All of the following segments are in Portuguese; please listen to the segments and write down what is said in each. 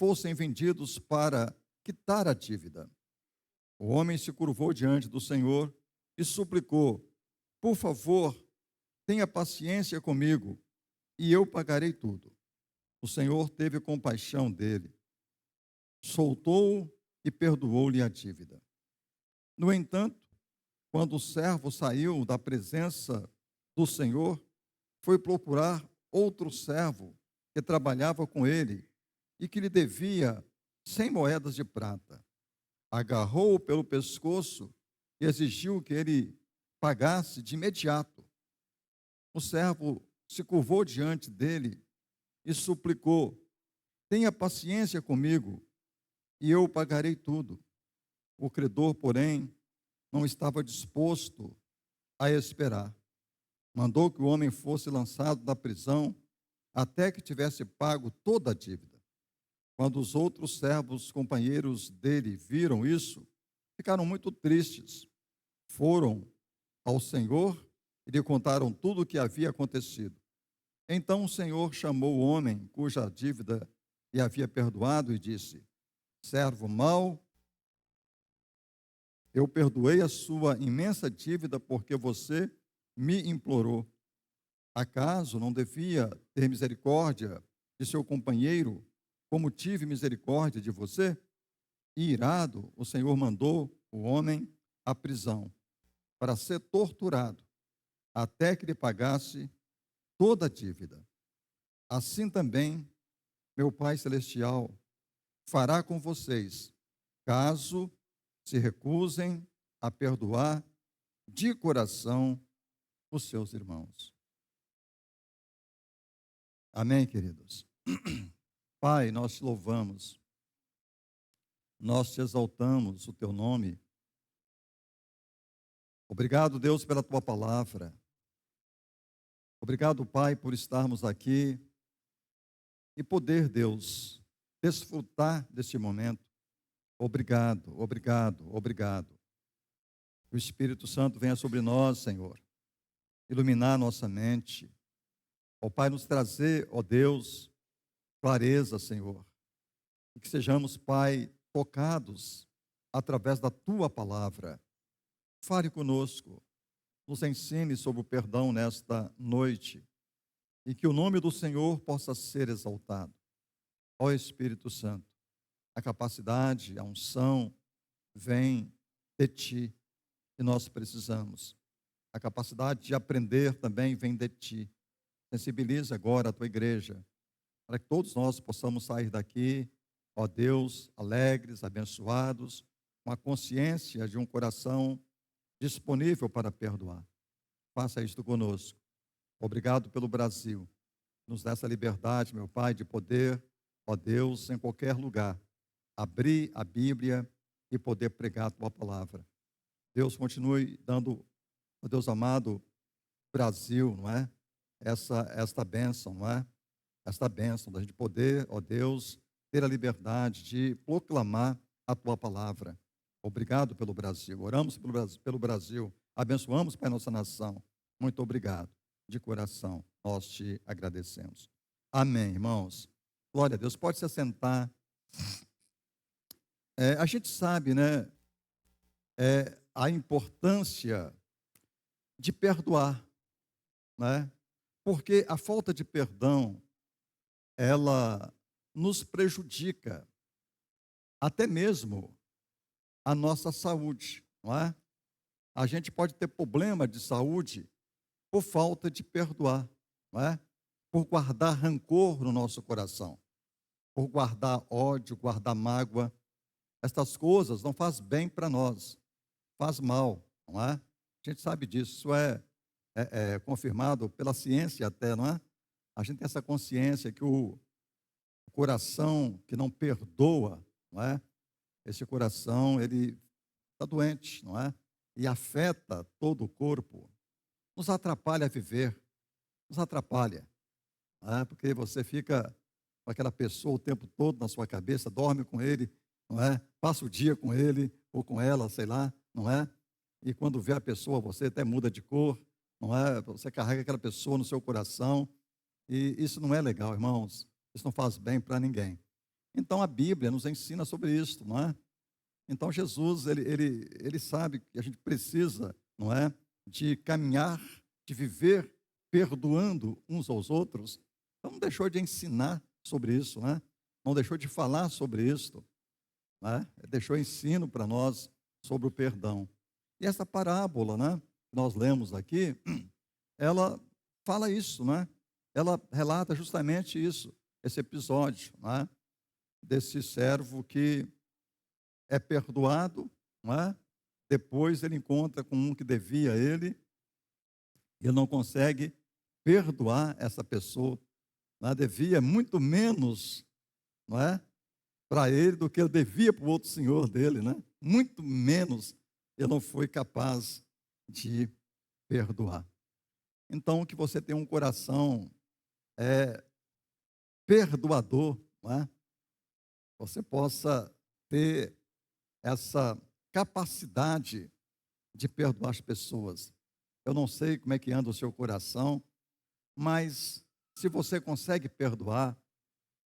fossem vendidos para quitar a dívida. O homem se curvou diante do Senhor e suplicou: por favor, tenha paciência comigo e eu pagarei tudo. O Senhor teve compaixão dele, soltou-o e perdoou-lhe a dívida. No entanto, quando o servo saiu da presença do Senhor, foi procurar outro servo que trabalhava com ele e que lhe devia 100 moedas de prata. Agarrou-o pelo pescoço e exigiu que ele pagasse de imediato. O servo se curvou diante dele e suplicou: tenha paciência comigo e eu pagarei tudo. O credor, porém, não estava disposto a esperar. Mandou que o homem fosse lançado da prisão até que tivesse pago toda a dívida. Quando os outros servos, companheiros dele, viram isso, ficaram muito tristes. Foram ao Senhor e lhe contaram tudo o que havia acontecido. Então o Senhor chamou o homem cuja dívida lhe havia perdoado e disse: servo mau, eu perdoei a sua imensa dívida porque você me implorou. Acaso não devia ter misericórdia de seu companheiro, como tive misericórdia de você? E irado, o Senhor mandou o homem à prisão para ser torturado, até que lhe pagasse toda a dívida. Assim também, meu Pai Celestial fará com vocês, caso se recusem a perdoar de coração os seus irmãos. Amém, queridos? Pai, nós te louvamos, nós te exaltamos o teu nome. Obrigado, Deus, pela tua palavra. Obrigado, Pai, por estarmos aqui e poder, Deus, desfrutar deste momento. Obrigado, obrigado, obrigado. O Espírito Santo venha sobre nós, Senhor, iluminar nossa mente. Ó Pai, nos trazer, ó Deus, clareza, Senhor. E que sejamos, Pai, tocados através da tua palavra. Fale conosco, nos ensine sobre o perdão nesta noite e que o nome do Senhor possa ser exaltado. Ó Espírito Santo, a capacidade, a unção vem de ti e nós precisamos. A capacidade de aprender também vem de ti. Sensibiliza agora a tua igreja, para que todos nós possamos sair daqui, ó Deus, alegres, abençoados, com a consciência de um coração disponível para perdoar. Faça isto conosco. Obrigado pelo Brasil. Nos dá essa liberdade, meu Pai, de poder, ó Deus, em qualquer lugar, abrir a Bíblia e poder pregar a tua palavra. Deus continue dando, ó Deus amado, Brasil, não é? Esta bênção, não é? Esta bênção da gente poder, ó Deus, ter a liberdade de proclamar a tua palavra. Obrigado pelo Brasil. Oramos pelo Brasil. Abençoamos, Pai, nossa nação. Muito obrigado. De coração, nós te agradecemos. Amém, irmãos. Glória a Deus. Pode se assentar. A gente sabe, né, a importância de perdoar, né? Porque a falta de perdão, ela nos prejudica até mesmo a nossa saúde, não é? A gente pode ter problema de saúde por falta de perdoar, não é? Por guardar rancor no nosso coração, por guardar ódio, guardar mágoa. Estas coisas não faz bem para nós, faz mal, não é? A gente sabe disso, isso é confirmado pela ciência até, não é? A gente tem essa consciência que o coração que não perdoa, não é? Esse coração, ele está doente, não é? E afeta todo o corpo, nos atrapalha a viver, nos atrapalha, não é? Porque você fica com aquela pessoa o tempo todo na sua cabeça, dorme com ele, não é? Passa o dia com ele ou com ela, sei lá, não é? E quando vê a pessoa, você até muda de cor, não é? Você carrega aquela pessoa no seu coração, e isso não é legal, irmãos. Isso não faz bem para ninguém. Então a Bíblia nos ensina sobre isso, não é? Então Jesus, ele sabe que a gente precisa, não é? De caminhar, de viver perdoando uns aos outros. Então não deixou de ensinar sobre isso, né? Não deixou de falar sobre isso, né? Deixou ensino para nós sobre o perdão. E essa parábola, né, que nós lemos aqui, ela fala isso, né? Ela relata justamente isso, esse episódio, né, desse servo que é perdoado, não é? Depois ele encontra com um que devia a ele, e ele não consegue perdoar essa pessoa, não é? Devia muito menos, não é? Para ele do que ele devia para o outro senhor dele, né? Muito menos ele não foi capaz de perdoar. Então, que você tenha um coração perdoador, não é? Você possa ter essa capacidade de perdoar as pessoas. Eu não sei como é que anda o seu coração, mas se você consegue perdoar,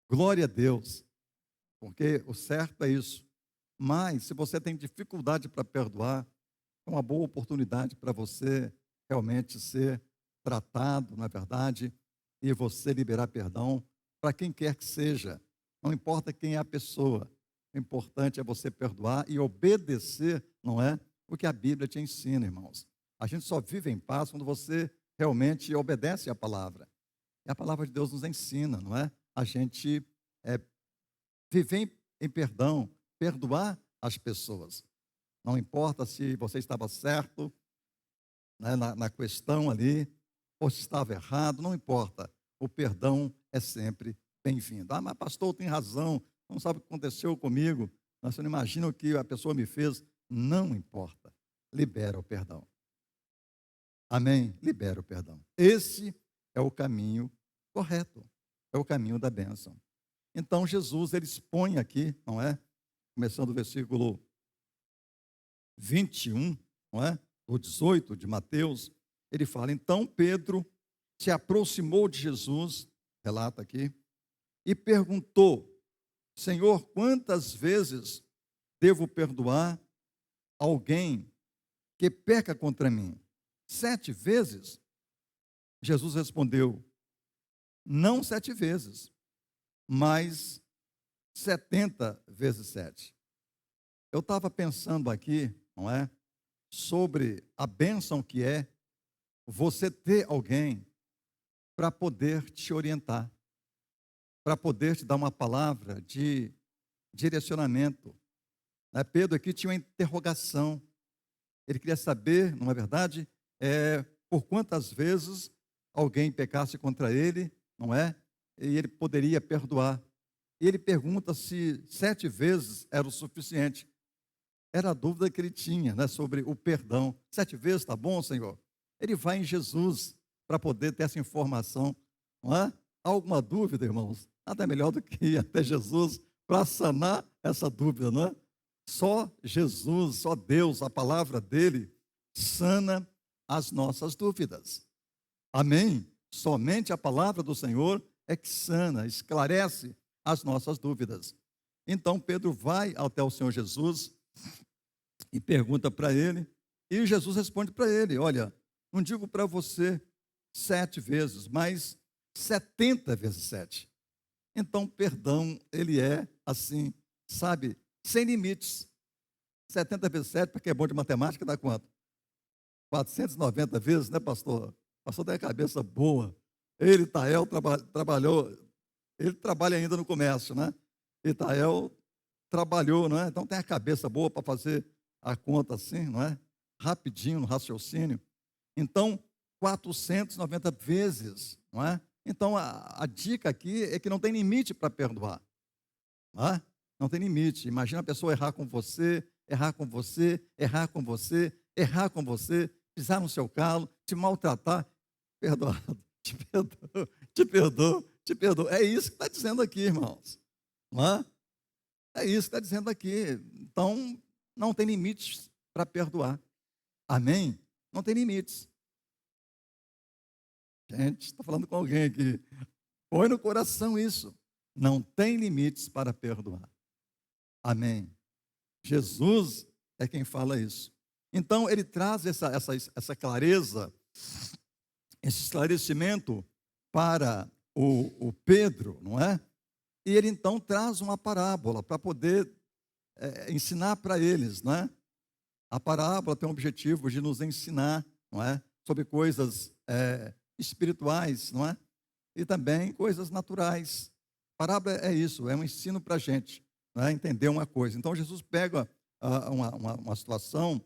glória a Deus, porque o certo é isso. Mas se você tem dificuldade para perdoar, é uma boa oportunidade para você realmente ser tratado, na verdade, e você liberar perdão para quem quer que seja. Não importa quem é a pessoa. O importante é você perdoar e obedecer, não é? O que a Bíblia te ensina, irmãos. A gente só vive em paz quando você realmente obedece à palavra. E a palavra de Deus nos ensina, não é? A gente viver em perdão, perdoar as pessoas. Não importa se você estava certo, né, na questão ali, ou se estava errado, não importa. O perdão é sempre bem-vindo. Ah, mas pastor, tem razão, não sabe o que aconteceu comigo, você não imagina o que a pessoa me fez. Não importa, libera o perdão. Amém? Libera o perdão. Esse é o caminho correto, é o caminho da bênção. Então Jesus, ele expõe aqui, não é? Começando o versículo 21, não é? O 18 de Mateus, ele fala: então Pedro se aproximou de Jesus, relata aqui, e perguntou: Senhor, quantas vezes devo perdoar alguém que peca contra mim? 7 vezes? Jesus respondeu: não 7 vezes, mas 70 vezes 7. Eu estava pensando aqui, não é? Sobre a bênção que é você ter alguém para poder te orientar, para poder te dar uma palavra de direcionamento. Pedro aqui tinha uma interrogação. Ele queria saber, não é verdade, por quantas vezes alguém pecasse contra ele, não é? E ele poderia perdoar. E ele pergunta se 7 vezes era o suficiente. Era a dúvida que ele tinha, né, sobre o perdão. 7 vezes está bom, Senhor? Ele vai em Jesus para poder ter essa informação. Não é? Há alguma dúvida, irmãos? Nada melhor do que ir até Jesus para sanar essa dúvida, não é? Só Jesus, só Deus, a palavra dele, sana as nossas dúvidas. Amém? Somente a palavra do Senhor é que sana, esclarece as nossas dúvidas. Então Pedro vai até o Senhor Jesus e pergunta para ele, e Jesus responde para ele: olha, não digo para você 7 vezes, mas 70 vezes 7. Então, perdão, ele é assim, sabe, sem limites. 70 vezes 7, porque é bom de matemática, dá quanto? 490 vezes, né, pastor? O pastor tem a cabeça boa. Ele, Itael, trabalhou, ele trabalha ainda no comércio, né? Itael trabalhou, não é? Então tem a cabeça boa para fazer a conta assim, não é? Rapidinho no raciocínio. Então, 490 vezes, não é? Então, a dica aqui é que não tem limite para perdoar. Não é? Não tem limite. Imagina a pessoa errar com você, errar com você, errar com você, errar com você, pisar no seu calo, te maltratar. Perdoado, te perdoo, te perdoo, te perdoo. É isso que está dizendo aqui, irmãos. Não é? É isso que está dizendo aqui. Então, não tem limites para perdoar. Amém? Não tem limites. Gente, está falando com alguém aqui. Põe no coração isso. não tem limites para perdoar. Amém. Jesus é quem fala isso. Então, ele traz essa clareza, esse esclarecimento para o Pedro, não é? E ele então traz uma parábola para poder ensinar para eles, não é? A parábola tem o objetivo de nos ensinar, não é? Sobre coisas espirituais, não é? E também coisas naturais. Parábola é isso, é um ensino para a gente, não é? Entender uma coisa. Então, Jesus pega uma situação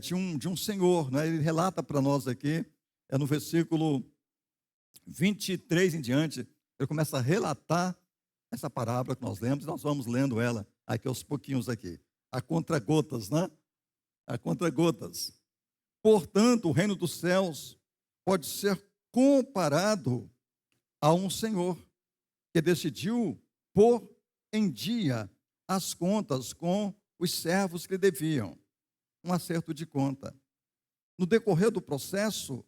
de um senhor, né? Ele relata para nós aqui, no versículo 23 em diante, ele começa a relatar essa parábola que nós lemos, e nós vamos lendo ela aqui aos pouquinhos aqui, a contra-gotas, né? A contra-gotas. Portanto, o reino dos céus pode ser comparado a um senhor que decidiu pôr em dia as contas com os servos que lhe deviam, um acerto de conta. No decorrer do processo,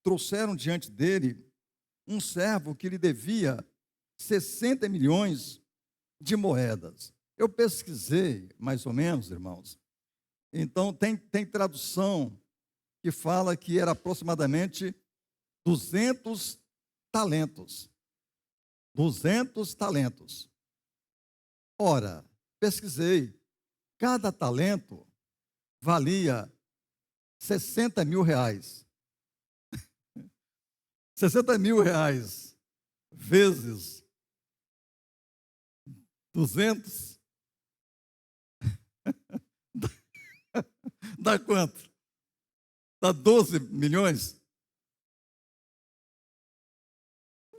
trouxeram diante dele um servo que lhe devia 60 milhões de moedas. Eu pesquisei, mais ou menos, irmãos. Então, tem tradução que fala que era aproximadamente 200 talentos. 200 talentos. Ora, pesquisei, cada talento valia 60 mil reais. 60 mil reais vezes 200 dá quanto? Dá 12 milhões?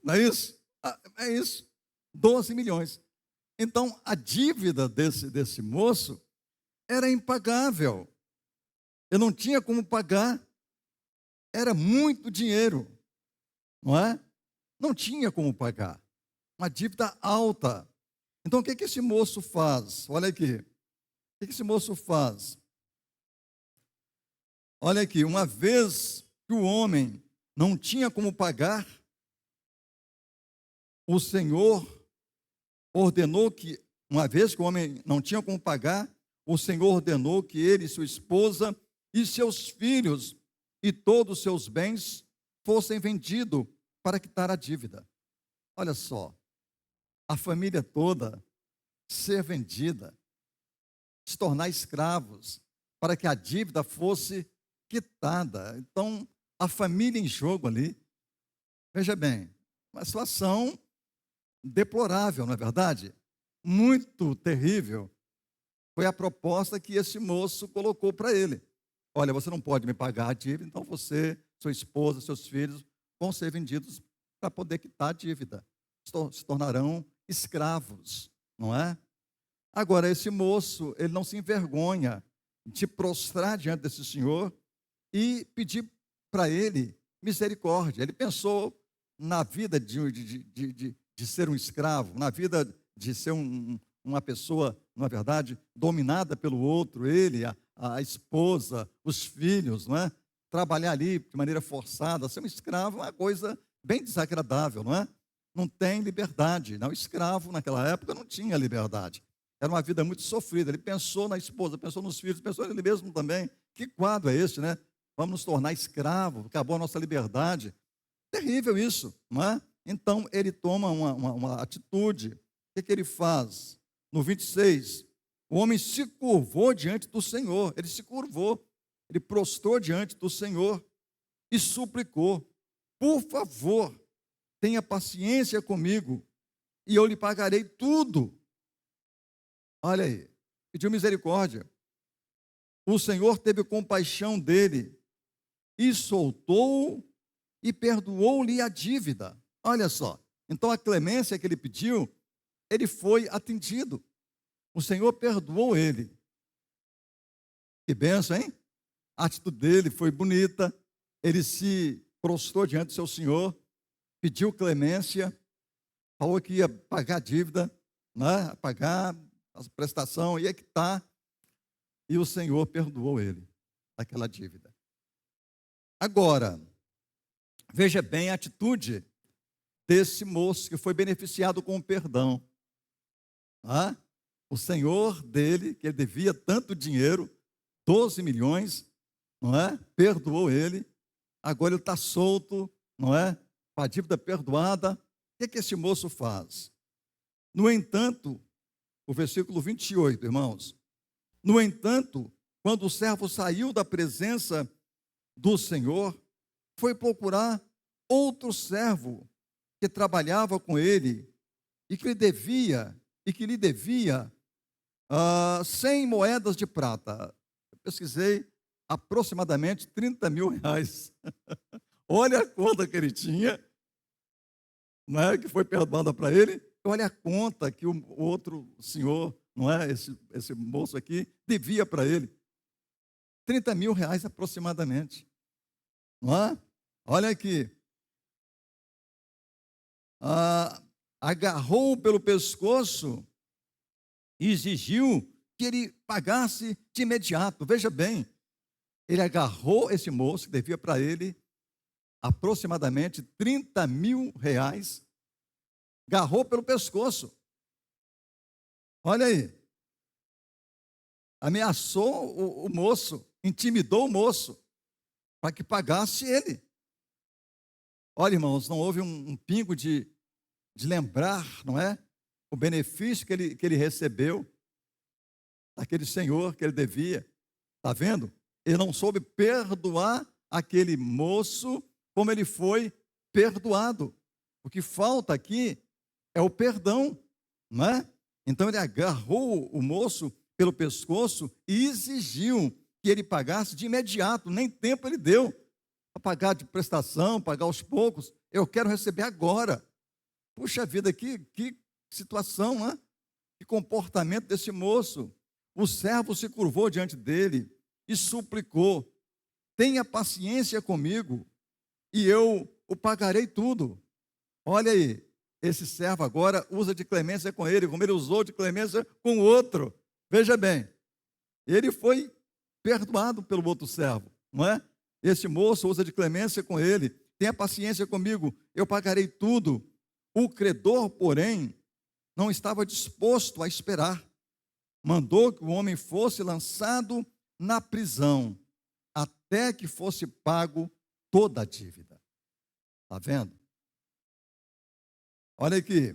Não é isso? É isso, 12 milhões. Então, a dívida desse moço era impagável. Eu não tinha como pagar. Era muito dinheiro, não é? Não tinha como pagar. Uma dívida alta. Então, o que esse moço faz? Olha aqui. O que esse moço faz? Olha aqui, uma vez que o homem não tinha como pagar, o Senhor ordenou que, uma vez que o homem não tinha como pagar, o Senhor ordenou que ele, sua esposa e seus filhos e todos os seus bens fossem vendidos para quitar a dívida. Olha só, a família toda ser vendida, se tornar escravos, para que a dívida fosse quitada. Então, a família em jogo ali, veja bem, uma situação deplorável, não é verdade? Muito terrível. Foi a proposta que esse moço colocou para ele. Olha, você não pode me pagar a dívida, então você, sua esposa, seus filhos vão ser vendidos para poder quitar a dívida. Se tornarão escravos, não é? Agora, esse moço, ele não se envergonha de prostrar diante desse senhor e pedir para ele misericórdia. Ele pensou na vida de ser um escravo, na vida de ser uma pessoa, na verdade, dominada pelo outro, ele, a esposa, os filhos, não é? Trabalhar ali de maneira forçada, ser um escravo é uma coisa bem desagradável, não é? Não tem liberdade. Não, o escravo naquela época não tinha liberdade. Era uma vida muito sofrida. Ele pensou na esposa, pensou nos filhos, pensou nele mesmo também. Que quadro é este, né? Vamos nos tornar escravos, acabou a nossa liberdade. Terrível isso, não é? Então, ele toma uma atitude. O que ele faz? No 26, o homem se curvou diante do Senhor. Ele se curvou, ele prostrou diante do Senhor e suplicou: por favor, tenha paciência comigo e eu lhe pagarei tudo. Olha aí, pediu misericórdia. O Senhor teve compaixão dele e soltou-o e perdoou-lhe a dívida. Olha só, então a clemência que ele pediu, ele foi atendido. O Senhor perdoou ele. Que bênção, hein? A atitude dele foi bonita. Ele se prostrou diante do seu Senhor, pediu clemência, falou que ia pagar a dívida, né? Pagar a prestação, ia quitar. E o Senhor perdoou ele daquela dívida. Agora, veja bem a atitude desse moço que foi beneficiado com o perdão. Ah, o senhor dele, que ele devia tanto dinheiro, 12 milhões, não é? Perdoou ele. Agora ele está solto, não é? Com a dívida perdoada. O que esse moço faz? No entanto, o versículo 28, irmãos. No entanto, quando o servo saiu da presença do Senhor, foi procurar outro servo que trabalhava com ele e que lhe devia 100 moedas de prata. Eu pesquisei, aproximadamente 30 mil reais. Olha a conta que ele tinha, não é, que foi perdoada para ele. Olha a conta que o outro senhor, não é, esse moço aqui, devia para ele. 30 mil reais aproximadamente. Não é? Olha aqui. Agarrou pelo pescoço e exigiu que ele pagasse de imediato. Veja bem, ele agarrou esse moço que devia para ele aproximadamente 30 mil reais, agarrou pelo pescoço. Olha aí. Ameaçou o moço, intimidou o moço para que pagasse ele. Olha, irmãos, não houve um pingo de lembrar, não é? O benefício que ele recebeu daquele senhor que ele devia. Está vendo? Ele não soube perdoar aquele moço como ele foi perdoado. O que falta aqui é o perdão, não é? Então ele agarrou o moço pelo pescoço e exigiu que ele pagasse de imediato, nem tempo ele deu para pagar de prestação, pagar aos poucos. Eu quero receber agora. Puxa vida, que situação, né? Que comportamento desse moço. O servo se curvou diante dele e suplicou: tenha paciência comigo e eu o pagarei tudo. Olha aí, esse servo agora usa de clemência com ele, como ele usou de clemência com o outro. Veja bem, ele foi perdoado pelo outro servo, não é? Esse moço usa de clemência com ele. Tenha paciência comigo, eu pagarei tudo. O credor, porém, não estava disposto a esperar. Mandou que o homem fosse lançado na prisão, até que fosse pago toda a dívida. Está vendo? Olha aqui.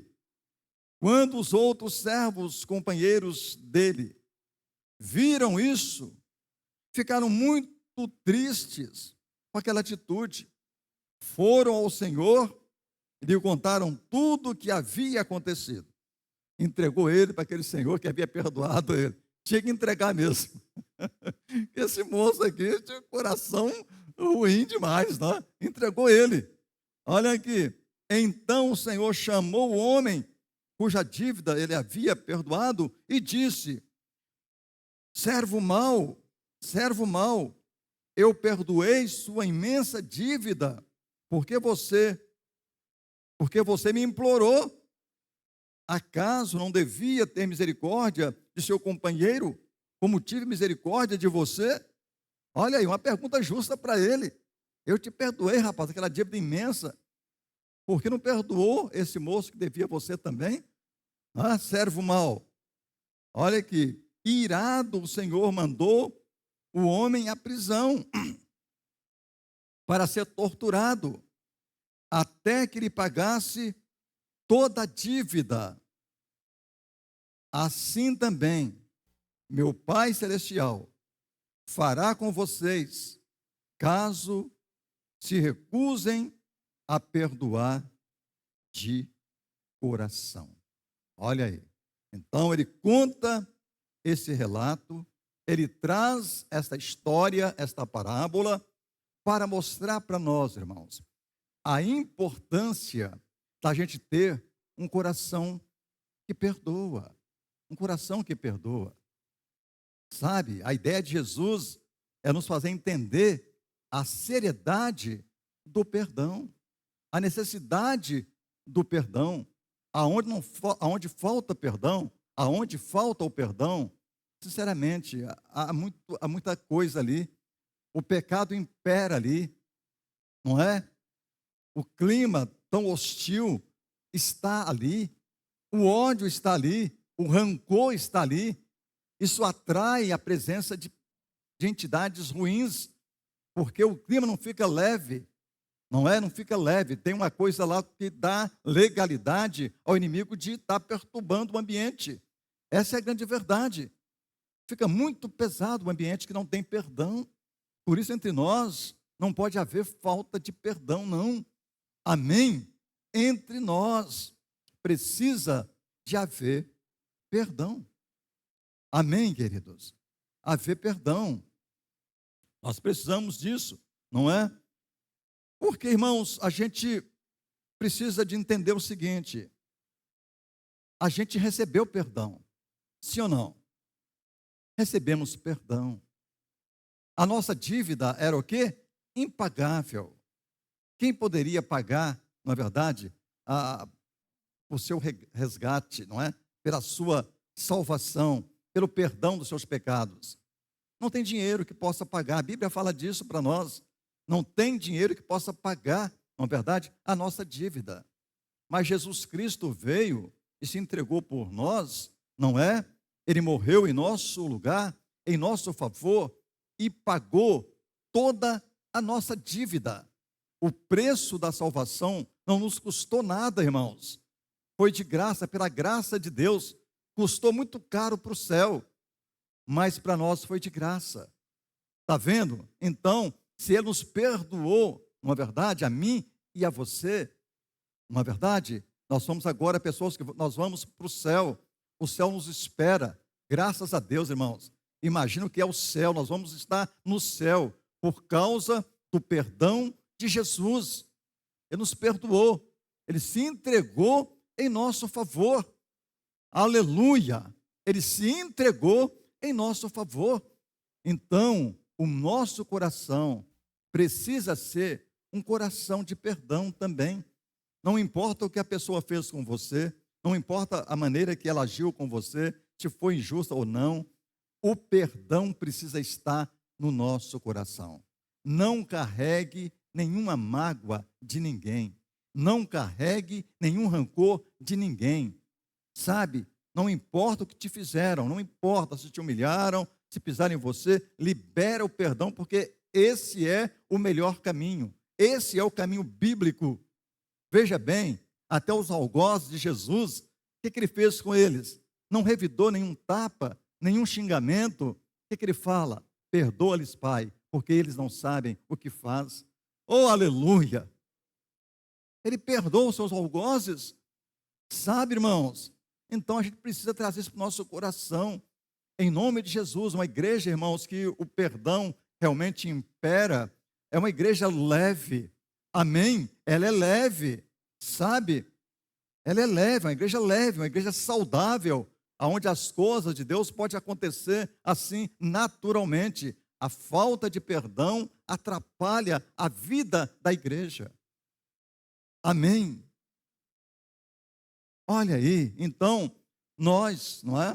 Quando os outros servos, companheiros dele, viram isso, ficaram muito tristes com aquela atitude. Foram ao Senhor e lhe contaram tudo o que havia acontecido. Entregou ele para aquele senhor que havia perdoado ele. Tinha que entregar mesmo. Esse moço aqui tinha um coração ruim demais, não é? Entregou ele. Olha aqui. Então o Senhor chamou o homem cuja dívida ele havia perdoado e disse: servo mau, eu perdoei sua imensa dívida, porque você me implorou. Acaso não devia ter misericórdia de seu companheiro, como tive misericórdia de você? Olha aí, uma pergunta justa para ele. Eu te perdoei, rapaz, aquela dívida imensa. Por que não perdoou esse moço que devia você também? Ah, servo mau. Olha aqui, irado o Senhor mandou o homem à prisão para ser torturado, até que ele pagasse toda a dívida. Assim também, meu Pai Celestial fará com vocês, caso se recusem a perdoar de coração. Olha aí. Então ele conta esse relato, ele traz esta história, esta parábola, para mostrar para nós, irmãos, a importância da gente ter um coração que perdoa. Um coração que perdoa. Sabe, a ideia de Jesus é nos fazer entender a seriedade do perdão, a necessidade do perdão, aonde falta perdão, aonde falta o perdão, sinceramente, há muita coisa ali, o pecado impera ali, não é? O clima tão hostil está ali, o ódio está ali, o rancor está ali. Isso atrai a presença de entidades ruins, porque o clima não fica leve, não é? Não fica leve. Tem uma coisa lá que dá legalidade ao inimigo de estar perturbando o ambiente. Essa é a grande verdade. Fica muito pesado o ambiente que não tem perdão. Por isso, entre nós, não pode haver falta de perdão, não. Amém? Entre nós, precisa de haver perdão. Amém, queridos? Haver perdão. Nós precisamos disso, não é? Porque, irmãos, a gente precisa de entender o seguinte: a gente recebeu perdão, sim ou não? Recebemos perdão. A nossa dívida era o quê? Impagável. Quem poderia pagar, na verdade, o seu resgate, não é? Pela sua salvação, pelo perdão dos seus pecados. Não tem dinheiro que possa pagar. A Bíblia fala disso para nós. Não tem dinheiro que possa pagar, não é verdade, a nossa dívida. Mas Jesus Cristo veio e se entregou por nós, não é? Ele morreu em nosso lugar, em nosso favor, e pagou toda a nossa dívida. O preço da salvação não nos custou nada, irmãos. Foi de graça, pela graça de Deus. Custou muito caro para o céu, mas para nós foi de graça. Está vendo? Então, se Ele nos perdoou, não é verdade, a mim e a você, não é verdade? Nós somos agora pessoas que nós vamos para o céu nos espera, graças a Deus, irmãos. Imagina o que é o céu, nós vamos estar no céu, por causa do perdão de Jesus. Ele nos perdoou, Ele se entregou em nosso favor. Aleluia! Ele se entregou em nosso favor. Então, o nosso coração precisa ser um coração de perdão também. Não importa o que a pessoa fez com você, não importa a maneira que ela agiu com você, se foi injusta ou não, o perdão precisa estar no nosso coração. Não carregue nenhuma mágoa de ninguém. Não carregue nenhum rancor de ninguém. Sabe? Não importa o que te fizeram, não importa se te humilharam, se pisaram em você, libera o perdão, porque esse é o melhor caminho. Esse é o caminho bíblico. Veja bem, até os algozes de Jesus, o que ele fez com eles? Não revidou nenhum tapa, nenhum xingamento. O que ele fala? Perdoa-lhes, Pai, porque eles não sabem o que faz. Oh, aleluia! Ele perdoa os seus algozes. Sabe, irmãos? Então a gente precisa trazer isso para o nosso coração. Em nome de Jesus, uma igreja, irmãos, que o perdão realmente impera, é uma igreja leve. Amém? Ela é leve, sabe? Ela é leve, uma igreja saudável, onde as coisas de Deus podem acontecer assim naturalmente. A falta de perdão atrapalha a vida da igreja. Amém? Olha aí, então, nós, não é?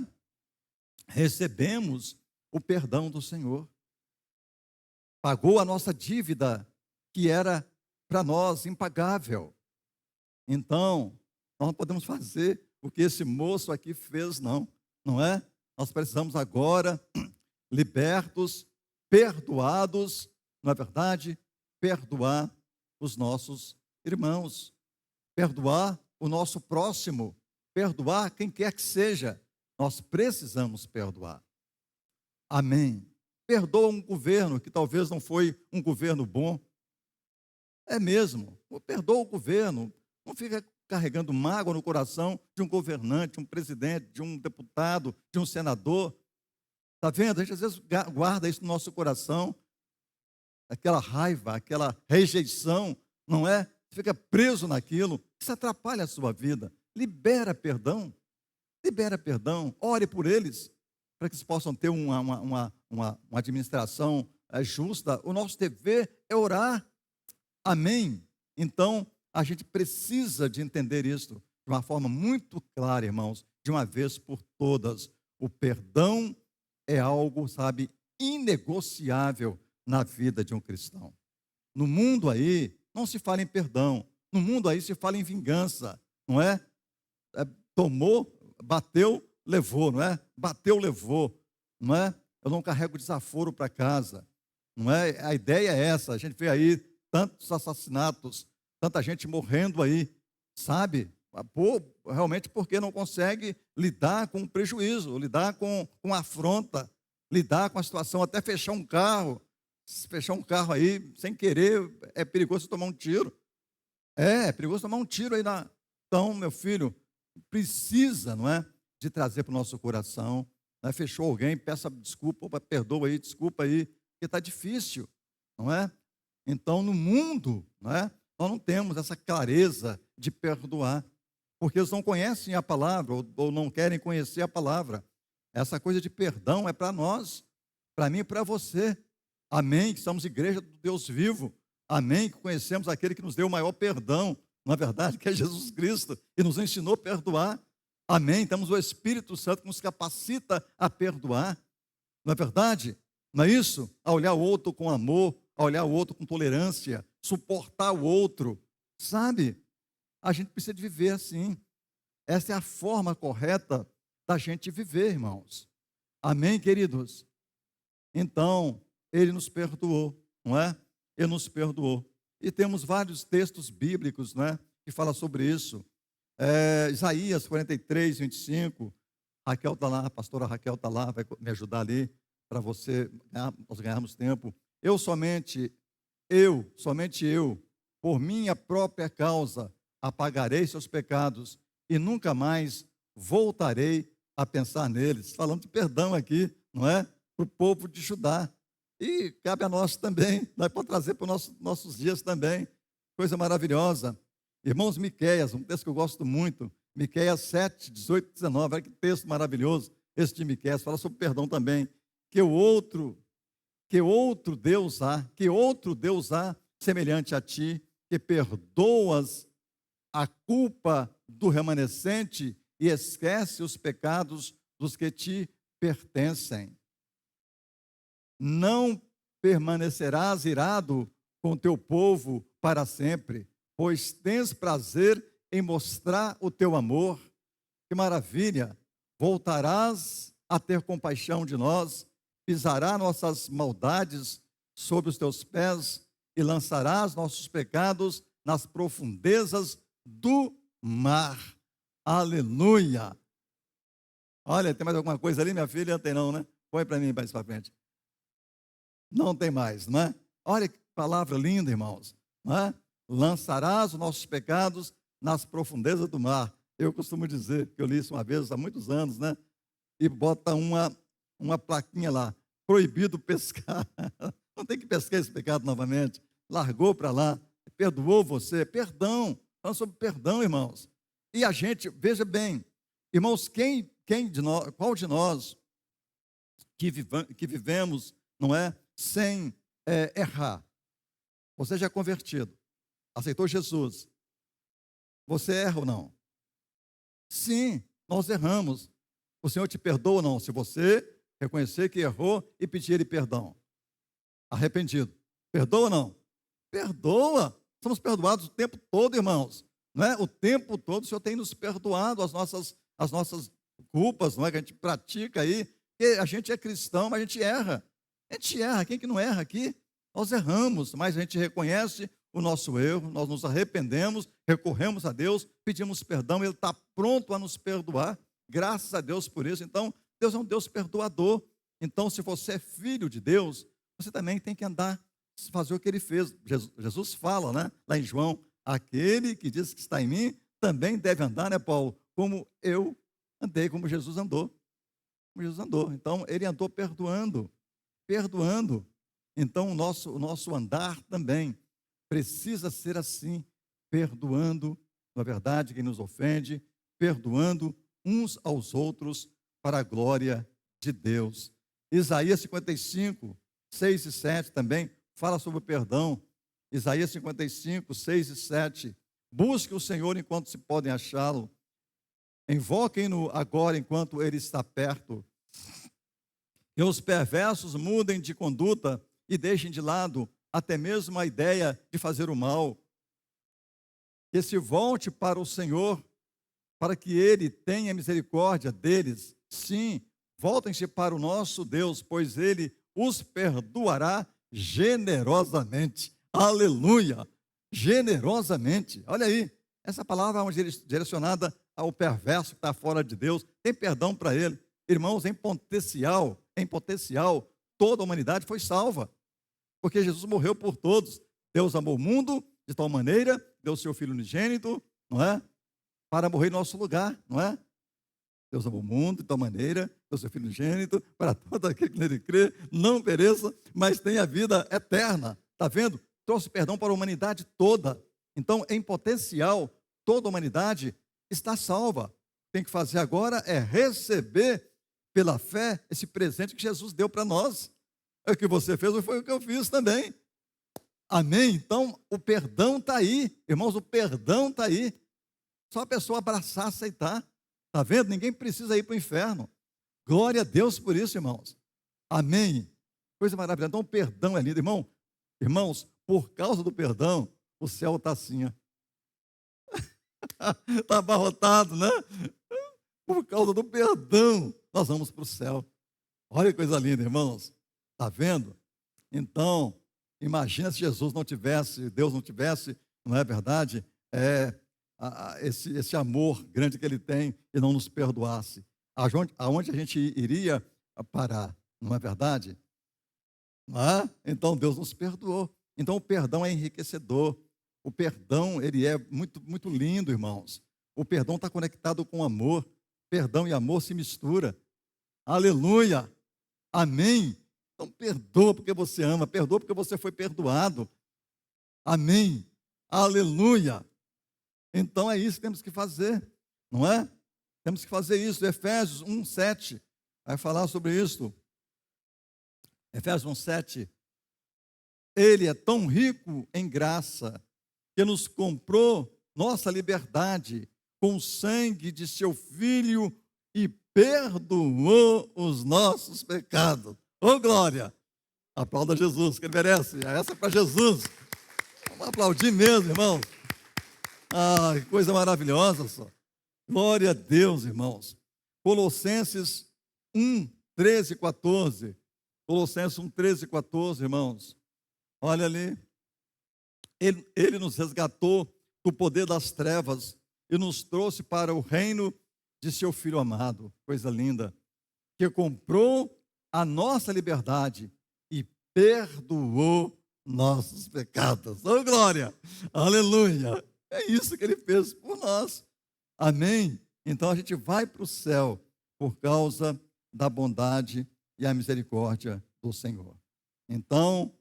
Recebemos o perdão do Senhor. Pagou a nossa dívida, que era para nós impagável. Então, nós não podemos fazer o que esse moço aqui fez, não é? Nós precisamos agora, libertos, perdoados, não é verdade? Perdoar os nossos irmãos, perdoar o nosso próximo, perdoar quem quer que seja. Nós precisamos perdoar. Amém. Perdoa um governo que talvez não foi um governo bom. É mesmo. Perdoa o governo. Não fica carregando mágoa no coração de um governante, um presidente, de um deputado, de um senador. Está vendo? A gente às vezes guarda isso no nosso coração. Aquela raiva, aquela rejeição, não é? Fica preso naquilo. Isso atrapalha a sua vida. Libera perdão. Libera perdão, ore por eles, para que eles possam ter uma administração justa. O nosso dever é orar. Amém? Então, a gente precisa de entender isso de uma forma muito clara, irmãos, de uma vez por todas. O perdão é algo, sabe, inegociável na vida de um cristão. No mundo aí, não se fala em perdão, No mundo aí se fala em vingança, não é? Tomou, bateu, levou, não é? Bateu, levou, não é? Eu não carrego desaforo para casa, não é? A ideia é essa. A gente vê aí tantos assassinatos, tanta gente morrendo aí, sabe? Realmente porque não consegue lidar com o prejuízo, lidar com a afronta, lidar com a situação, até fechar um carro. Se fechar um carro aí, sem querer, é perigoso tomar um tiro. É perigoso tomar um tiro aí na. Então, meu filho, precisa, não é? De trazer para o nosso coração. Né? Fechou alguém, peça desculpa, opa, perdoa aí, desculpa aí, porque está difícil, não é? Então, no mundo, não é? Nós não temos essa clareza de perdoar, porque eles não conhecem a palavra, ou não querem conhecer a palavra. Essa coisa de perdão é para nós, para mim e para você. Amém, que somos igreja do Deus vivo. Amém, que conhecemos aquele que nos deu o maior perdão, na verdade, que é Jesus Cristo, e nos ensinou a perdoar. Amém, temos o Espírito Santo que nos capacita a perdoar. Não é verdade? Não é isso? A olhar o outro com amor, a olhar o outro com tolerância, suportar o outro. Sabe? A gente precisa de viver assim. Essa é a forma correta da gente viver, irmãos. Amém, queridos? Então, ele nos perdoou, não é? Ele nos perdoou. E temos vários textos bíblicos, né, que falam sobre isso. Isaías 43, 25. Raquel está lá, a pastora Raquel está lá, vai me ajudar ali, para nós ganharmos tempo. Somente eu, por minha própria causa, apagarei seus pecados e nunca mais voltarei a pensar neles. Falando de perdão aqui, não é? Para o povo de Judá. E cabe a nós também, nós podemos trazer para os nossos dias também. Coisa maravilhosa. Irmãos, Miqueias, um texto que eu gosto muito, Miqueias 7, 18, 19, olha que texto maravilhoso, esse de Miqueias, fala sobre perdão também. Que outro Deus há semelhante a ti, que perdoas a culpa do remanescente e esquece os pecados dos que te pertencem. Não permanecerás irado com teu povo para sempre, pois tens prazer em mostrar o teu amor. Que maravilha! Voltarás a ter compaixão de nós, pisará nossas maldades sobre os teus pés e lançarás nossos pecados nas profundezas do mar. Aleluia! Olha, tem mais alguma coisa ali, minha filha? Não tem não, né? Põe para mim mais para frente. Não tem mais, não é? Olha que palavra linda, irmãos. Não é? Lançarás os nossos pecados nas profundezas do mar. Eu costumo dizer, que eu li isso uma vez há muitos anos, né? E bota uma plaquinha lá, proibido pescar. Não tem que pescar esse pecado novamente. Largou para lá, perdoou você. Perdão, falando sobre perdão, irmãos. E a gente, veja bem, irmãos, qual de nós que vivemos, não é, sem errar? Você já é convertido, aceitou Jesus. Você erra ou não? Sim, nós erramos. O Senhor te perdoa ou não? Se você reconhecer que errou e pedir Ele perdão. Arrependido. Perdoa ou não? Perdoa. Somos perdoados o tempo todo, irmãos. Não é? O tempo todo o Senhor tem nos perdoado as nossas culpas, não é? Que a gente pratica aí. Porque a gente é cristão, mas a gente erra. A gente erra. Quem que não erra aqui? Nós erramos, mas a gente reconhece o nosso erro, nós nos arrependemos, recorremos a Deus, pedimos perdão, Ele está pronto a nos perdoar, graças a Deus por isso. Então, Deus é um Deus perdoador. Então, se você é filho de Deus, você também tem que andar, fazer o que Ele fez. Jesus fala, né, lá em João, aquele que diz que está em mim, também deve andar, né, Paulo? Como eu andei, como Jesus andou. Como Jesus andou. Então, Ele andou perdoando. Então, o nosso andar também precisa ser assim, perdoando, na verdade, quem nos ofende, perdoando uns aos outros para a glória de Deus. Isaías 55, 6 e 7 também fala sobre o perdão. Isaías 55, 6 e 7. Busque o Senhor enquanto se podem achá-lo. Invoquem-no agora enquanto ele está perto. Que os perversos mudem de conduta e deixem de lado até mesmo a ideia de fazer o mal. que se volte para o Senhor, para que Ele tenha misericórdia deles. Sim, voltem-se para o nosso Deus, pois Ele os perdoará generosamente. Aleluia! Generosamente. Olha aí, essa palavra é uma direcionada ao perverso que está fora de Deus. Tem perdão para ele. Irmãos, em potencial, toda a humanidade foi salva, porque Jesus morreu por todos. Deus amou o mundo de tal maneira, deu o seu Filho unigênito, não é? Para morrer em nosso lugar, não é? Deus amou o mundo de tal maneira, deu o seu Filho unigênito, para todo aquele que nele crê, não pereça, mas tenha vida eterna. Está vendo? Trouxe perdão para a humanidade toda. Então, em potencial, toda a humanidade está salva. Tem que fazer agora é receber pela fé esse presente que Jesus deu para nós. É o que você fez, foi o que eu fiz também. Amém? Então, o perdão está aí. Irmãos, o perdão está aí. Só a pessoa abraçar, aceitar. Está vendo? Ninguém precisa ir para o inferno. Glória a Deus por isso, irmãos. Amém? Coisa maravilhosa. Então, o perdão é lindo. Irmãos, por causa do perdão, o céu está assim, ó. Está abarrotado, né? Por causa do perdão, nós vamos para o céu. Olha que coisa linda, irmãos. Está vendo? Então, imagina se Jesus não tivesse, Deus não tivesse, não é verdade? Esse amor grande que Ele tem e não nos perdoasse. Aonde a gente iria parar, não é verdade? Não é? Então, Deus nos perdoou. Então, o perdão é enriquecedor. O perdão, ele é muito, muito lindo, irmãos. O perdão está conectado com amor. Perdão e amor se misturam. Aleluia! Amém! Então, perdoa porque você ama, perdoa porque você foi perdoado. Amém! Aleluia! Então, é isso que temos que fazer, não é? Temos que fazer isso. Efésios 1:7 vai falar sobre isso. Efésios 1:7. Ele é tão rico em graça que nos comprou nossa liberdade com o sangue de seu Filho e perdoou os nossos pecados. Ô glória! Aplauda Jesus, que ele merece. Essa é para Jesus. Vamos aplaudir mesmo, irmão. Ah, que coisa maravilhosa só. Glória a Deus, irmãos. Colossenses 1:13 e 14. Colossenses 1:13 e 14, irmãos. Olha ali. Ele nos resgatou do poder das trevas e nos trouxe para o reino de seu Filho amado. Coisa linda. Que comprou a nossa liberdade e perdoou nossos pecados. Oh, glória! Aleluia! É isso que Ele fez por nós. Amém? Então a gente vai para o céu por causa da bondade e a misericórdia do Senhor. Então,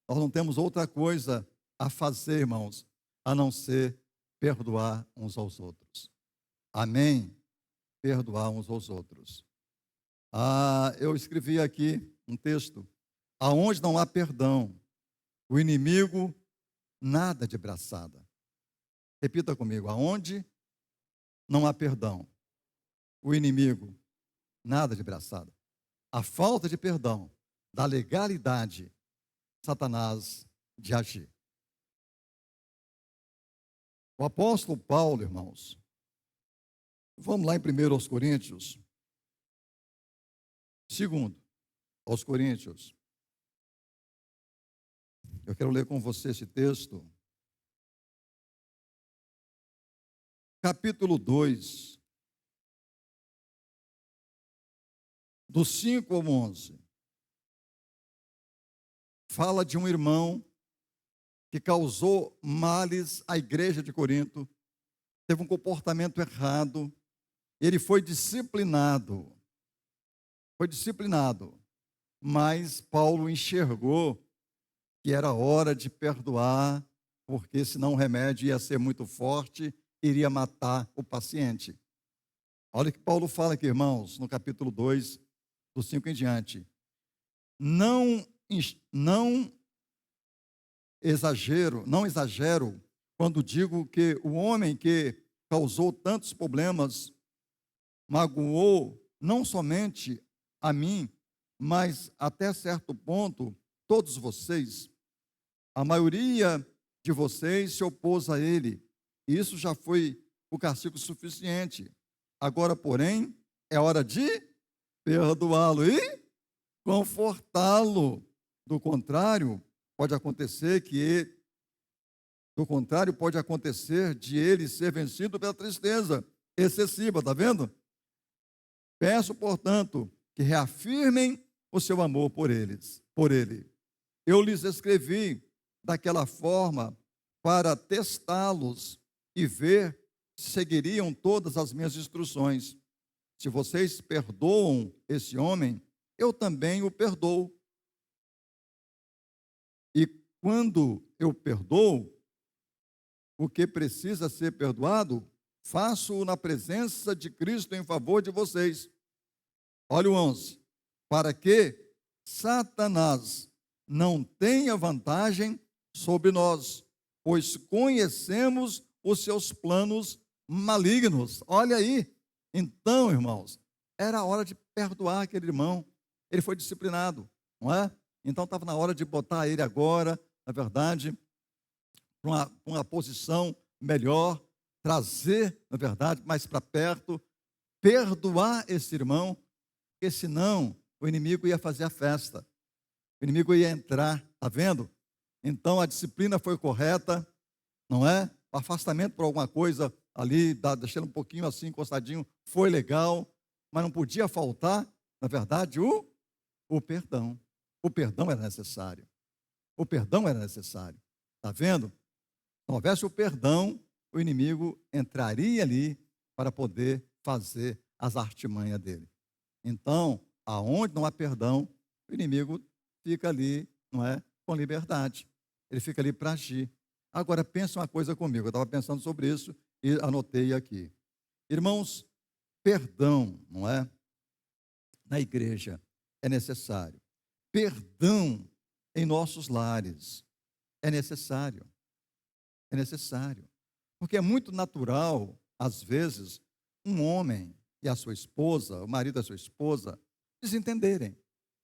nós não temos outra coisa a fazer, irmãos, a não ser perdoar uns aos outros. Amém? Perdoar uns aos outros. Eu escrevi aqui um texto. Aonde não há perdão, o inimigo nada de braçada. Repita comigo. Aonde não há perdão, o inimigo nada de braçada. A falta de perdão da legalidade, Satanás de agir. O apóstolo Paulo, irmãos, vamos lá em 1 Coríntios, 2 aos Coríntios. Eu quero ler com você esse texto. Capítulo 2, do 5 ao 11. Fala de um irmão que causou males à igreja de Corinto, teve um comportamento errado, ele foi disciplinado, mas Paulo enxergou que era hora de perdoar, porque senão o remédio ia ser muito forte, iria matar o paciente. Olha o que Paulo fala aqui, irmãos, no capítulo 2, do 5 em diante. Não exagero quando digo que o homem que causou tantos problemas magoou não somente a mim, mas até certo ponto todos vocês. A maioria de vocês se opôs a ele, Isso já foi o castigo suficiente. Agora, porém, é hora de perdoá-lo e confortá-lo. Do contrário, pode acontecer de ele ser vencido pela tristeza excessiva, está vendo? Peço, portanto, que reafirmem o seu amor por ele. Eu lhes escrevi daquela forma para testá-los e ver se seguiriam todas as minhas instruções. Se vocês perdoam esse homem, eu também o perdoo. E quando eu perdoo o que precisa ser perdoado, faço-o na presença de Cristo em favor de vocês. Olha o 11. Para que Satanás não tenha vantagem sobre nós, pois conhecemos os seus planos malignos. Olha aí. Então, irmãos, era a hora de perdoar aquele irmão. Ele foi disciplinado, não é? Então estava na hora de botar ele agora, na verdade, para uma posição melhor, trazer, na verdade, mais para perto, perdoar esse irmão, porque senão o inimigo ia fazer a festa, o inimigo ia entrar, está vendo? Então a disciplina foi correta, não é? O afastamento por alguma coisa ali, deixando um pouquinho assim encostadinho, foi legal, mas não podia faltar, na verdade, o perdão. O perdão era necessário. O perdão era necessário. Está vendo? Se não houvesse o perdão, o inimigo entraria ali para poder fazer as artimanhas dele. Então, aonde não há perdão, o inimigo fica ali, não é, com liberdade. Ele fica ali para agir. Agora, pensa uma coisa comigo. Eu estava pensando sobre isso e anotei aqui. Irmãos, perdão, não é? Na igreja é necessário. Perdão em nossos lares é necessário. É necessário. Porque é muito natural, às vezes, um homem e a sua esposa, o marido e a sua esposa, desentenderem,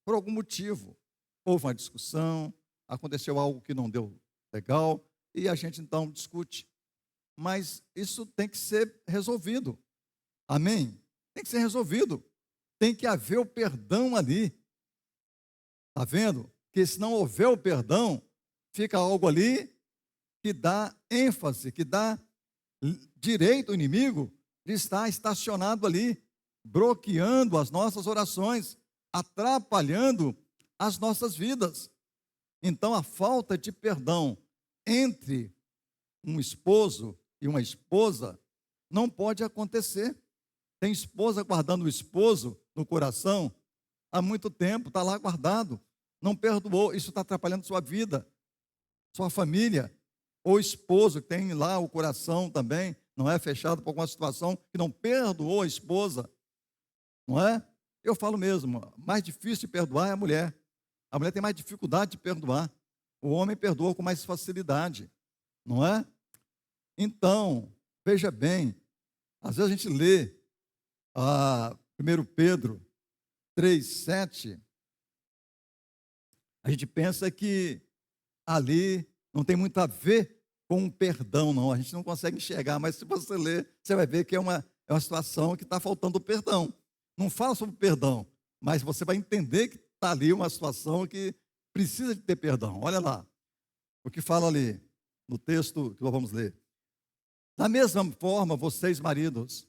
por algum motivo. Houve uma discussão, aconteceu algo que não deu legal, e a gente então discute. Mas isso tem que ser resolvido. Amém? Tem que ser resolvido. Tem que haver o perdão ali. Está vendo? Porque se não houver o perdão, fica algo ali que dá ênfase, que dá direito ao inimigo de estar estacionado ali, bloqueando as nossas orações, atrapalhando as nossas vidas. Então, a falta de perdão entre um esposo e uma esposa não pode acontecer. Tem esposa guardando o esposo no coração há muito tempo, está lá guardado, não perdoou, isso está atrapalhando sua vida, sua família. Ou esposo que tem lá o coração também, não é fechado por alguma situação, que não perdoou a esposa, não é? Eu falo mesmo, mais difícil de perdoar é a mulher. A mulher tem mais dificuldade de perdoar. O homem perdoa com mais facilidade, não é? Então, veja bem, às vezes a gente lê 1 Pedro 3:7, a gente pensa que ali não tem muito a ver com o perdão, não. A gente não consegue enxergar, mas se você ler, você vai ver que é uma situação que está faltando o perdão. Não fala sobre perdão, mas você vai entender que está ali uma situação que precisa de ter perdão. Olha lá, o que fala ali no texto que nós vamos ler. Da mesma forma, vocês, maridos,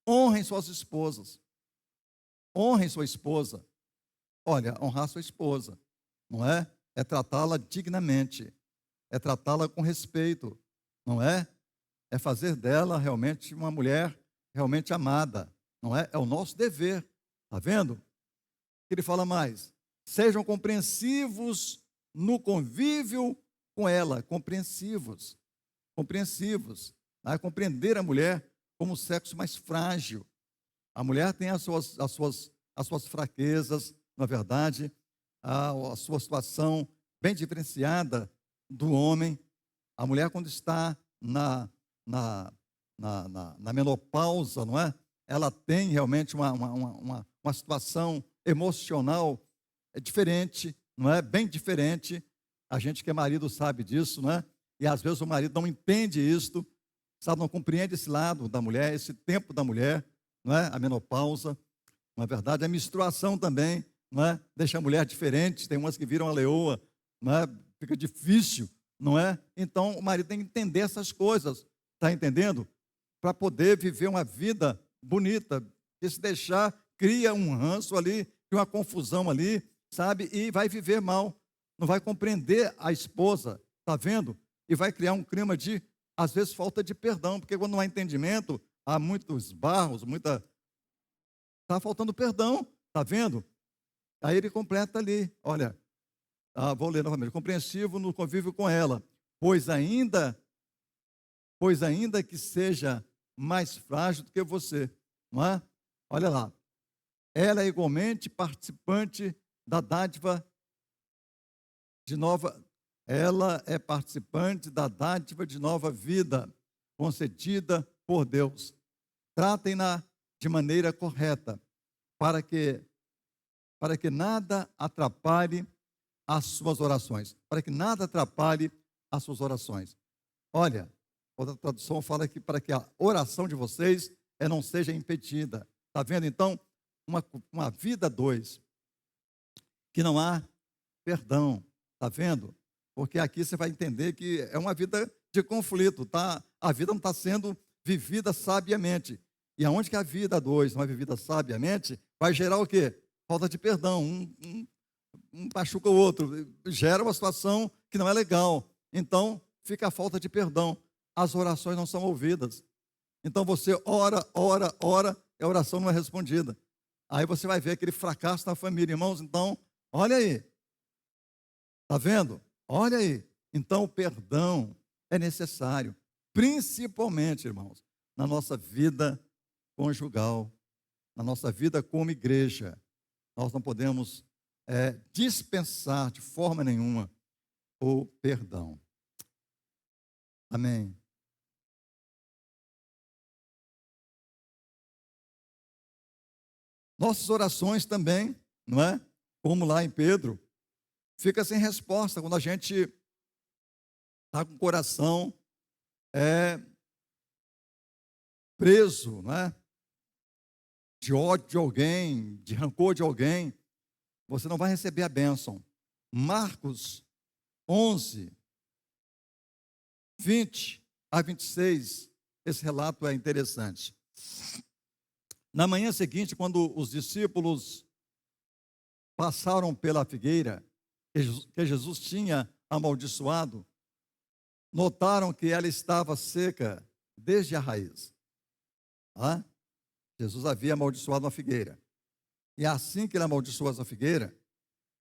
honrem suas esposas. Honrem sua esposa. Olha, honrar sua esposa, não é? É tratá-la dignamente. É tratá-la com respeito, não é? É fazer dela realmente uma mulher realmente amada, não é? É o nosso dever, está vendo? Ele fala mais, sejam compreensivos no convívio com ela, compreensivos, né? Compreender a mulher como o sexo mais frágil. A mulher tem as suas fraquezas, na verdade, a sua situação bem diferenciada do homem. A mulher, quando está na menopausa, não é? Ela tem realmente uma situação emocional diferente, não é? Bem diferente. A gente que é marido sabe disso, não é? E às vezes o marido não entende isto, sabe, não compreende esse lado da mulher, esse tempo da mulher, não é? A menopausa, não é verdade? A menstruação também, não é? Deixa a mulher diferente, tem umas que viram a leoa, não é? Fica difícil, não é? Então, o marido tem que entender essas coisas, está entendendo? Para poder viver uma vida bonita, e se deixar, cria um ranço ali, cria uma confusão ali, sabe? E vai viver mal, não vai compreender a esposa, está vendo? E vai criar um clima de, às vezes, falta de perdão, porque quando não há entendimento, há muitos barros, muita. Está faltando perdão, está vendo? Aí ele completa ali, olha, vou ler novamente, compreensivo no convívio com ela, pois ainda que seja mais frágil do que você, não é? Olha lá, ela é igualmente participante da dádiva de nova, ela é participante da dádiva de nova vida, concedida por Deus. Tratem-na de maneira correta, para que nada atrapalhe as suas orações, para que nada atrapalhe as suas orações. Olha, outra tradução fala que para que a oração de vocês não seja impedida. Está vendo, então, uma vida dois, que não há perdão, está vendo? Porque aqui você vai entender que é uma vida de conflito, tá? A vida não está sendo vivida sabiamente. E aonde que a vida dois não é vivida sabiamente, vai gerar o quê? Falta de perdão, um machuca o outro, gera uma situação que não é legal. Então, fica a falta de perdão. As orações não são ouvidas. Então, você ora, e a oração não é respondida. Aí você vai ver aquele fracasso na família, irmãos. Então, olha aí. Está vendo? Olha aí. Então, o perdão é necessário, principalmente, irmãos, na nossa vida conjugal, na nossa vida como igreja. Nós não podemos dispensar de forma nenhuma o perdão. Amém. Nossas orações também, não é? Como lá em Pedro, fica sem resposta quando a gente está com o coração preso, não é? De ódio de alguém, de rancor de alguém, você não vai receber a bênção. Marcos 11, 20 a 26, esse relato é interessante. Na manhã seguinte, quando os discípulos passaram pela figueira que Jesus tinha amaldiçoado, notaram que ela estava seca desde a raiz. Jesus havia amaldiçoado a figueira. E assim que ele amaldiçoou essa figueira,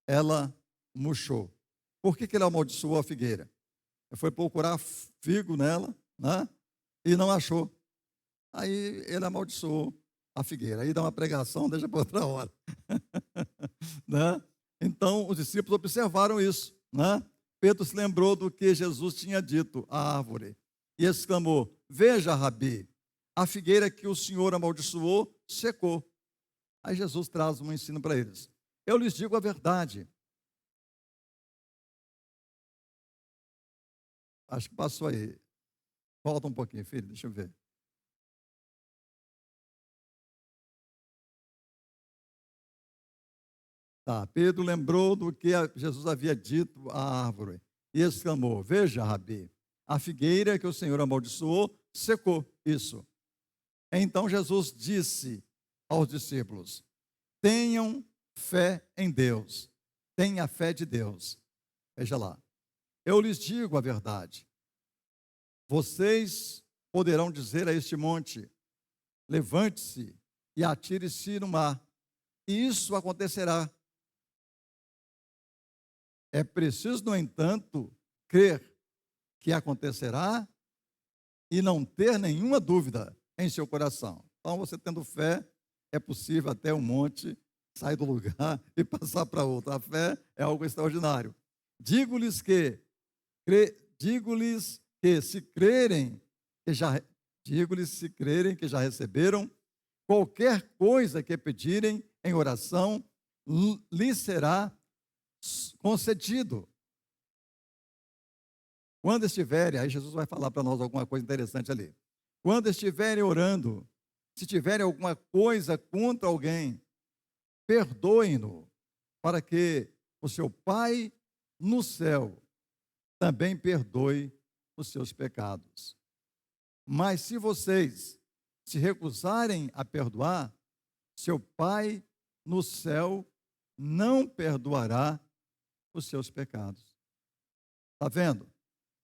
ela murchou. Por que ele amaldiçoou a figueira? Ele foi procurar figo nela, né? E não achou. Aí ele amaldiçoou a figueira. Aí dá uma pregação, deixa para outra hora. Né? Então, os discípulos observaram isso. Né? Pedro se lembrou do que Jesus tinha dito à árvore. E exclamou, veja, Rabi, a figueira que o Senhor amaldiçoou secou. Aí Jesus traz um ensino para eles. Eu lhes digo a verdade. Acho que passou aí. Volta um pouquinho, filho, deixa eu ver. Tá, Pedro lembrou do que Jesus havia dito à árvore e exclamou, veja, Rabi, a figueira que o Senhor amaldiçoou secou. Isso. Então Jesus disse aos discípulos, tenham fé em Deus, tenha fé de Deus. Veja lá, eu lhes digo a verdade, vocês poderão dizer a este monte, levante-se e atire-se no mar, e isso acontecerá. É preciso, no entanto, crer que acontecerá e não ter nenhuma dúvida em seu coração. Então, você tendo fé, é possível até um monte sair do lugar e passar para outro. A fé é algo extraordinário. Digo-lhes que se crerem que já receberam, qualquer coisa que pedirem em oração, lhes será concedido. Quando estiverem, aí Jesus vai falar para nós alguma coisa interessante ali. Quando estiverem orando, se tiverem alguma coisa contra alguém, perdoem-no, para que o seu Pai no céu também perdoe os seus pecados. Mas se vocês se recusarem a perdoar, seu Pai no céu não perdoará os seus pecados. Está vendo?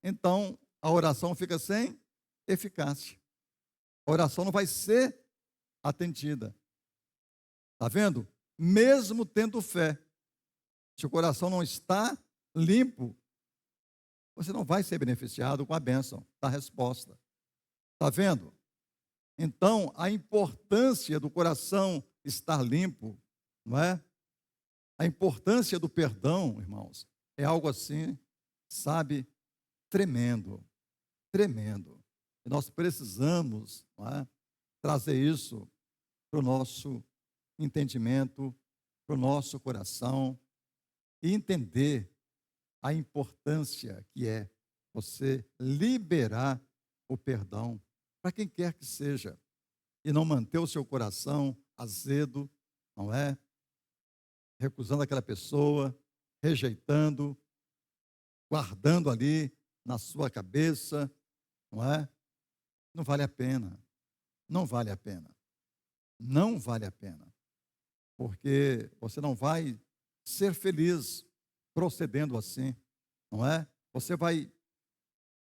Então, a oração fica sem eficácia. A oração não vai ser atendida. Está vendo? Mesmo tendo fé, se o coração não está limpo, você não vai ser beneficiado com a bênção da resposta. Está vendo? Então, a importância do coração estar limpo, não é? A importância do perdão, irmãos, é algo assim, sabe, tremendo, tremendo. E nós precisamos, não é, trazer isso para o nosso entendimento, para o nosso coração e entender a importância que é você liberar o perdão para quem quer que seja e não manter o seu coração azedo, não é? Recusando aquela pessoa, rejeitando, guardando ali na sua cabeça, não é? Não vale a pena. Não vale a pena. Não vale a pena. Porque você não vai ser feliz procedendo assim, não é? Você vai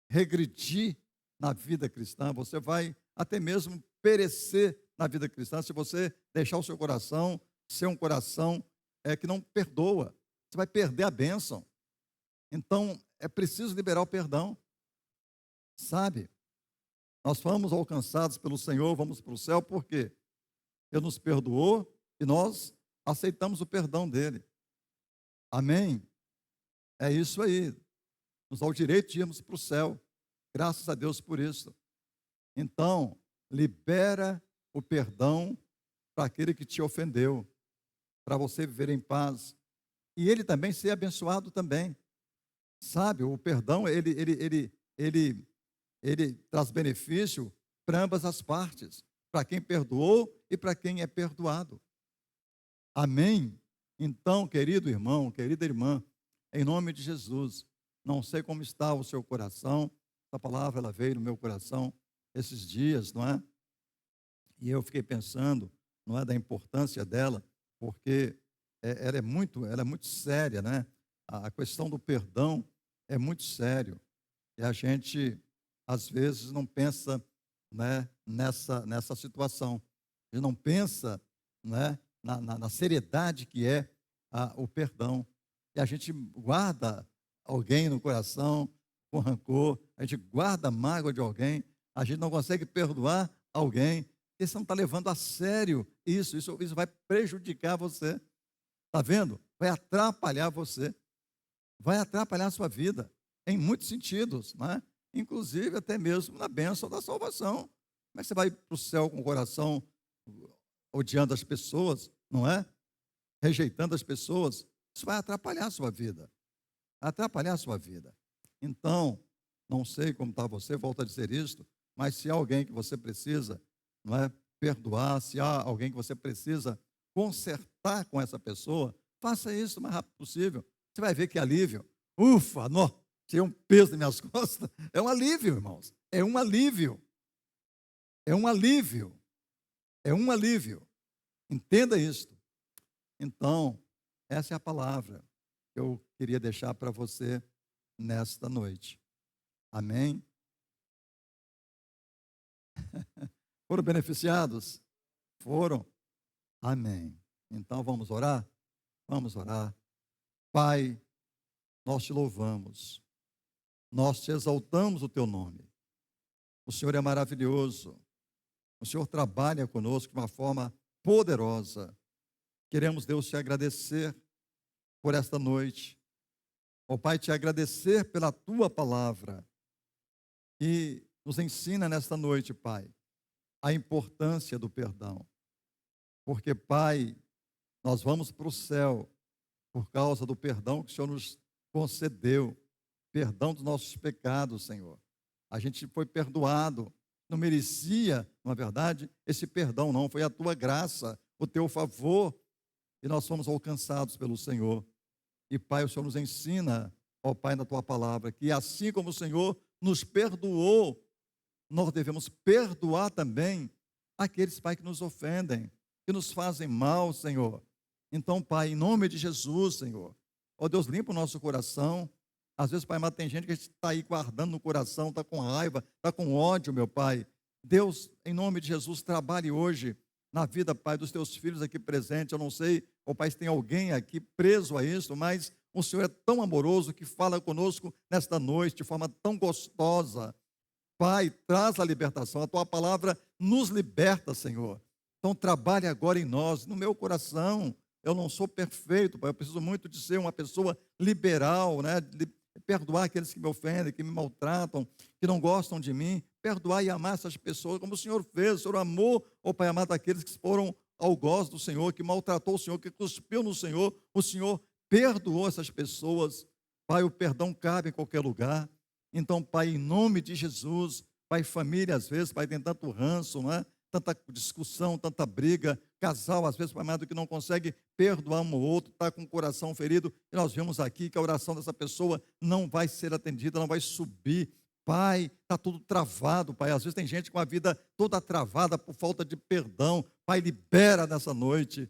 regredir na vida cristã, você vai até mesmo perecer na vida cristã se você deixar o seu coração ser um coração que não perdoa. Você vai perder a bênção. Então, é preciso liberar o perdão, sabe? Nós fomos alcançados pelo Senhor, vamos para o céu, por quê? Ele nos perdoou e nós aceitamos o perdão dele. Amém? É isso aí. Nos dá o direito de irmos para o céu. Graças a Deus por isso. Então, libera o perdão para aquele que te ofendeu, para você viver em paz. E ele também ser abençoado também. Sabe, o perdão, ele traz benefício para ambas as partes, para quem perdoou e para quem é perdoado. Amém? Então, querido irmão, querida irmã, em nome de Jesus, não sei como está o seu coração, essa palavra ela veio no meu coração esses dias, não é? E eu fiquei pensando, não é, da importância dela, porque ela é muito séria, né? A questão do perdão é muito sério. E a gente, às vezes, não pensa, né, nessa situação. A gente não pensa, né, na seriedade que é o perdão. E a gente guarda alguém no coração com rancor, a gente guarda a mágoa de alguém, a gente não consegue perdoar alguém, porque você não está levando a sério isso vai prejudicar você. Está vendo? Vai atrapalhar você, vai atrapalhar a sua vida, em muitos sentidos, né? Inclusive até mesmo na bênção da salvação. Como é que você vai para o céu com o coração odiando as pessoas, não é? Rejeitando as pessoas? Isso vai atrapalhar a sua vida, atrapalhar a sua vida. Então, não sei como está você, volto a dizer isto, mas se há alguém que você precisa, não é, perdoar, se há alguém que você precisa consertar com essa pessoa, faça isso o mais rápido possível. Você vai ver que alívio. Ufa, não, tirei um peso nas minhas costas. É um alívio, irmãos. É um alívio. É um alívio. É um alívio. Entenda isto. Então, essa é a palavra que eu queria deixar para você nesta noite. Amém? Foram beneficiados? Foram? Amém. Então vamos orar? Vamos orar. Pai, nós te louvamos, nós te exaltamos o teu nome. O Senhor é maravilhoso, o Senhor trabalha conosco de uma forma poderosa. Queremos, Deus, te agradecer por esta noite. Ó Pai, te agradecer pela tua palavra que nos ensina nesta noite, Pai, a importância do perdão. Porque, Pai, nós vamos para o céu por causa do perdão que o Senhor nos concedeu, perdão dos nossos pecados, Senhor. A gente foi perdoado não merecia, na verdade, esse perdão, não. Foi a tua graça, o teu favor, e nós fomos alcançados pelo Senhor. E, Pai, o Senhor nos ensina, ó Pai, na tua palavra, que assim como o Senhor nos perdoou, nós devemos perdoar também aqueles, Pai, que nos ofendem, que nos fazem mal, Senhor. Então, Pai, em nome de Jesus, Senhor, ó Deus, limpa o nosso coração. Às vezes, Pai, mas tem gente que está aí guardando no coração, está com raiva, está com ódio, meu Pai. Deus, em nome de Jesus, trabalhe hoje na vida, Pai, dos teus filhos aqui presentes. Eu não sei, ó Pai, se tem alguém aqui preso a isso, mas o Senhor é tão amoroso que fala conosco nesta noite de forma tão gostosa. Pai, traz a libertação, a tua palavra nos liberta, Senhor. Então trabalhe agora em nós, no meu coração. Eu não sou perfeito, Pai, eu preciso muito de ser uma pessoa liberal, né? De perdoar aqueles que me ofendem, que me maltratam, que não gostam de mim, perdoar e amar essas pessoas, como o Senhor fez. O Senhor amou, ó Pai amado, aqueles que foram algozes do Senhor, que maltratou o Senhor, que cuspiu no Senhor. O Senhor perdoou essas pessoas. Pai, o perdão cabe em qualquer lugar. Então, Pai, em nome de Jesus, Pai, família, às vezes, Pai, tem tanto ranço, não é? Tanta discussão, tanta briga, casal, às vezes, Pai amado, que não consegue perdoar um ou outro, está com o coração ferido, e nós vemos aqui que a oração dessa pessoa não vai ser atendida, não vai subir. Pai, está tudo travado, Pai. Às vezes tem gente com a vida toda travada por falta de perdão. Pai, libera nessa noite.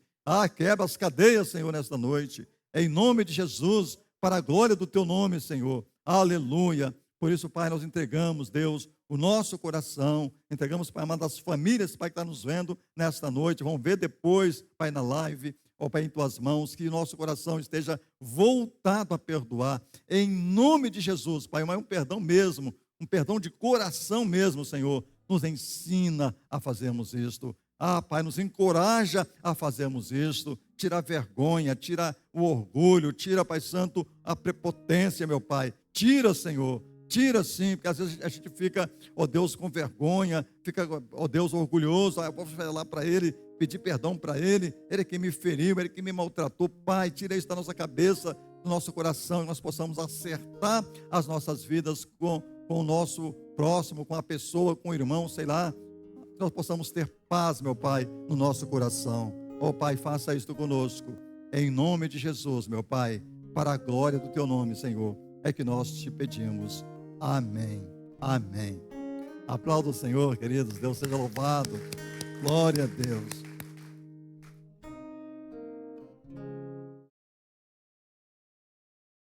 Quebra as cadeias, Senhor, nesta noite. Em nome de Jesus, para a glória do teu nome, Senhor. Aleluia. Por isso, Pai, nós entregamos, Deus, o nosso coração, entregamos, Pai amado, as famílias, Pai, que está nos vendo nesta noite, vão ver depois, Pai, na live, ó Pai, em tuas mãos, que nosso coração esteja voltado a perdoar, em nome de Jesus, Pai, mas um perdão mesmo, um perdão de coração mesmo, Senhor, nos ensina a fazermos isto. Pai, nos encoraja a fazermos isto, tira a vergonha, tira o orgulho, tira, Pai Santo, a prepotência, meu Pai, tira, Senhor. Tira sim, porque às vezes a gente fica, ó Deus, com vergonha, fica, ó Deus, orgulhoso. Eu vou falar para Ele, pedir perdão para Ele, Ele que me feriu, Ele que me maltratou. Pai, tira isso da nossa cabeça, do nosso coração, e nós possamos acertar as nossas vidas com o nosso próximo, com a pessoa, com o irmão, sei lá. Que nós possamos ter paz, meu Pai, no nosso coração. Ó Pai, faça isto conosco, em nome de Jesus, meu Pai, para a glória do Teu nome, Senhor, é que nós te pedimos. Amém, amém. Aplauda o Senhor, queridos. Deus seja louvado. Glória a Deus.